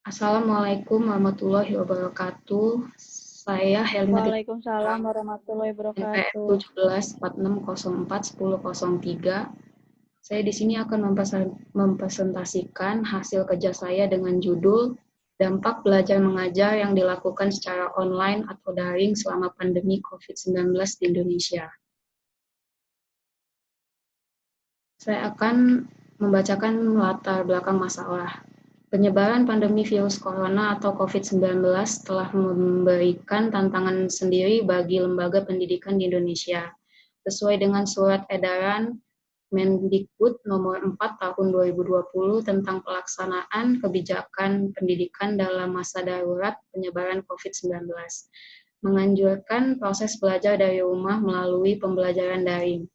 Assalamualaikum warahmatullahi wabarakatuh. Saya Helma dari Waalaikumsalam warahmatullahi NPM wabarakatuh. 1746041003. Saya di sini akan mempresentasikan hasil kerja saya dengan judul Dampak Belajar Mengajar yang dilakukan secara online atau daring selama pandemi COVID-19 di Indonesia. Saya akan membacakan latar belakang masalah. Penyebaran pandemi virus corona atau COVID-19 telah memberikan tantangan sendiri bagi lembaga pendidikan di Indonesia. Sesuai dengan surat edaran Mendikbud nomor 4 tahun 2020 tentang pelaksanaan kebijakan pendidikan dalam masa darurat penyebaran COVID-19, menganjurkan proses belajar dari rumah melalui pembelajaran daring.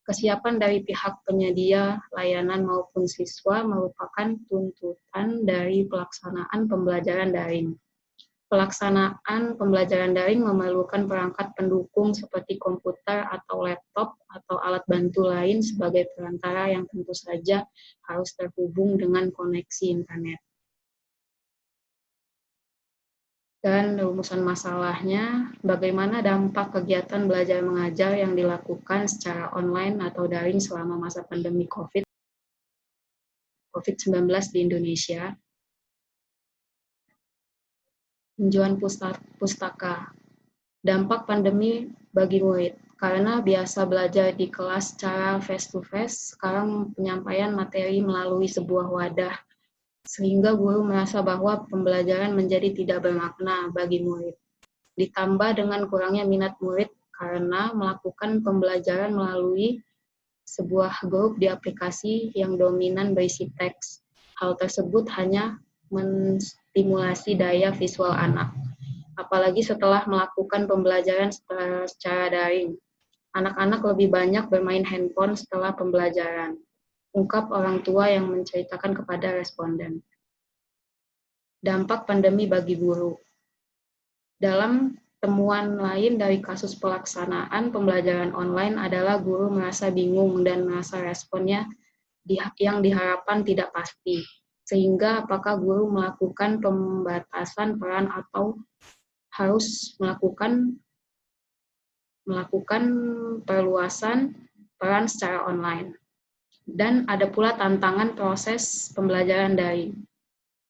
Kesiapan dari pihak penyedia layanan maupun siswa merupakan tuntutan dari pelaksanaan pembelajaran daring. Pelaksanaan pembelajaran daring memerlukan perangkat pendukung seperti komputer atau laptop atau alat bantu lain sebagai perantara yang tentu saja harus terhubung dengan koneksi internet. Dan rumusan masalahnya, bagaimana dampak kegiatan belajar mengajar yang dilakukan secara online atau daring selama masa pandemi COVID-19 di Indonesia. Tinjauan pustaka. Dampak pandemi bagi murid. Karena biasa belajar di kelas secara face-to-face, sekarang penyampaian materi melalui sebuah wadah, sehingga guru merasa bahwa pembelajaran menjadi tidak bermakna bagi murid. Ditambah dengan kurangnya minat murid karena melakukan pembelajaran melalui sebuah grup di aplikasi yang dominan berisi teks. Hal tersebut hanya menstimulasi daya visual anak. Apalagi setelah melakukan pembelajaran secara daring. Anak-anak lebih banyak bermain handphone setelah pembelajaran. Ungkap orang tua yang menceritakan kepada responden. Dampak pandemi bagi guru. Dalam temuan lain dari kasus pelaksanaan pembelajaran online adalah guru merasa bingung dan merasa responnya yang diharapkan tidak pasti. Sehingga apakah guru melakukan pembatasan peran atau harus melakukan perluasan peran secara online. Dan ada pula tantangan proses pembelajaran daring.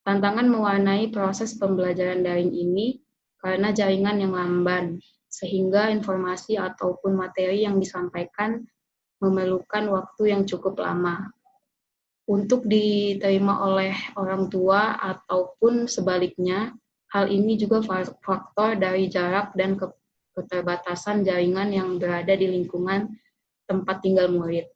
Tantangan mewarnai proses pembelajaran daring ini karena jaringan yang lamban, sehingga informasi ataupun materi yang disampaikan memerlukan waktu yang cukup lama untuk diterima oleh orang tua ataupun sebaliknya. Hal ini juga faktor dari jarak dan keterbatasan jaringan yang berada di lingkungan tempat tinggal murid.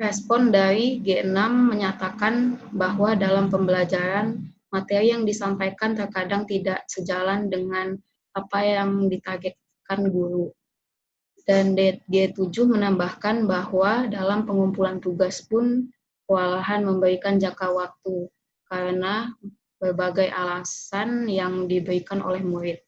Respon dari G6 menyatakan bahwa dalam pembelajaran, materi yang disampaikan terkadang tidak sejalan dengan apa yang ditargetkan guru. Dan G7 menambahkan bahwa dalam pengumpulan tugas pun kewalahan memberikan jangka waktu karena berbagai alasan yang diberikan oleh murid.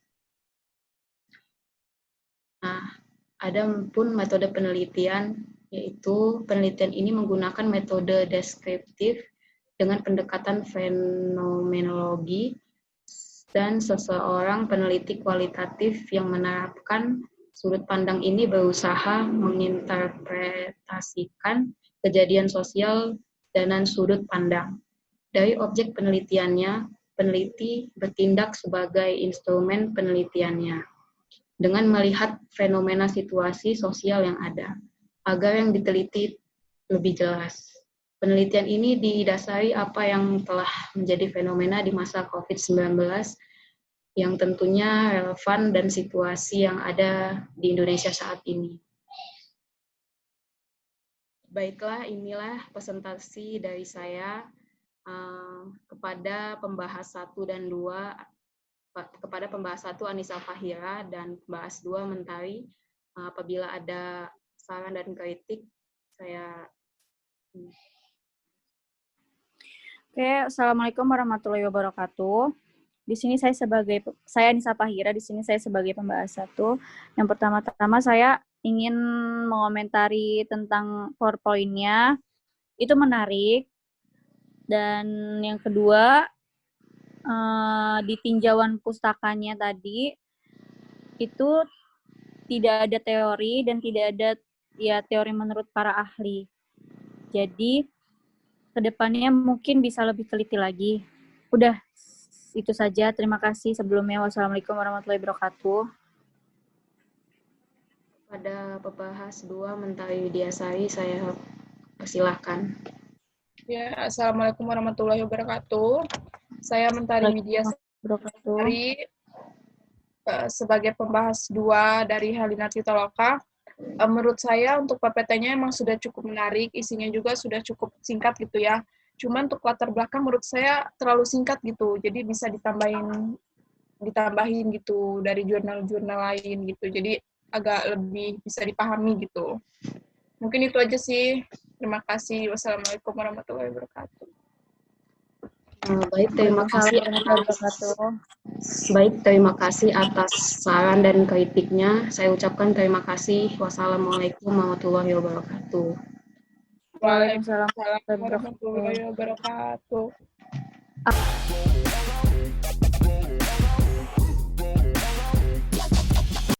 Nah, ada pun metode penelitian, yaitu penelitian ini menggunakan metode deskriptif dengan pendekatan fenomenologi dan seseorang peneliti kualitatif yang menerapkan sudut pandang ini berusaha menginterpretasikan kejadian sosial dengan sudut pandang. Dari objek penelitiannya, peneliti bertindak sebagai instrumen penelitiannya dengan melihat fenomena situasi sosial yang ada, agar yang diteliti lebih jelas. Penelitian ini didasari apa yang telah menjadi fenomena di masa COVID-19 yang tentunya relevan dan situasi yang ada di Indonesia saat ini. Baiklah, inilah presentasi dari saya kepada pembahas 1 dan 2, kepada pembahas 1 Anissa Fahira dan pembahas 2 Mentari. Apabila ada saran dan kritik, saya... Oke, Assalamualaikum warahmatullahi wabarakatuh. Di sini saya Anissa Fahira, di sini saya sebagai pembahas 1. Yang pertama-tama saya ingin mengomentari tentang PowerPoint-nya. Itu menarik. Dan yang kedua, di tinjauan pustakanya tadi itu tidak ada teori dan tidak ada ya teori menurut para ahli. Jadi kedepannya mungkin bisa lebih teliti lagi. Udah itu saja. Terima kasih sebelumnya. Wassalamualaikum warahmatullahi wabarakatuh. Pada pembahas 2 Mentari Widiasari, saya persilahkan. Ya, Assalamualaikum warahmatullahi wabarakatuh. Saya Mentari Widiasari sebagai pembahas 2 dari Helina Titaloka. Menurut saya untuk PPT-nya emang sudah cukup menarik, isinya juga sudah cukup singkat gitu ya. Cuman untuk latar belakang menurut saya terlalu singkat gitu, jadi bisa ditambahin gitu dari jurnal-jurnal lain gitu. Jadi agak lebih bisa dipahami gitu. Mungkin itu aja sih. Terima kasih. Wassalamualaikum warahmatullahi wabarakatuh. Baik, terima kasih atas saran dan kritiknya. Saya ucapkan terima kasih. Wassalamualaikum warahmatullahi wabarakatuh. Waalaikumsalam warahmatullahi wabarakatuh.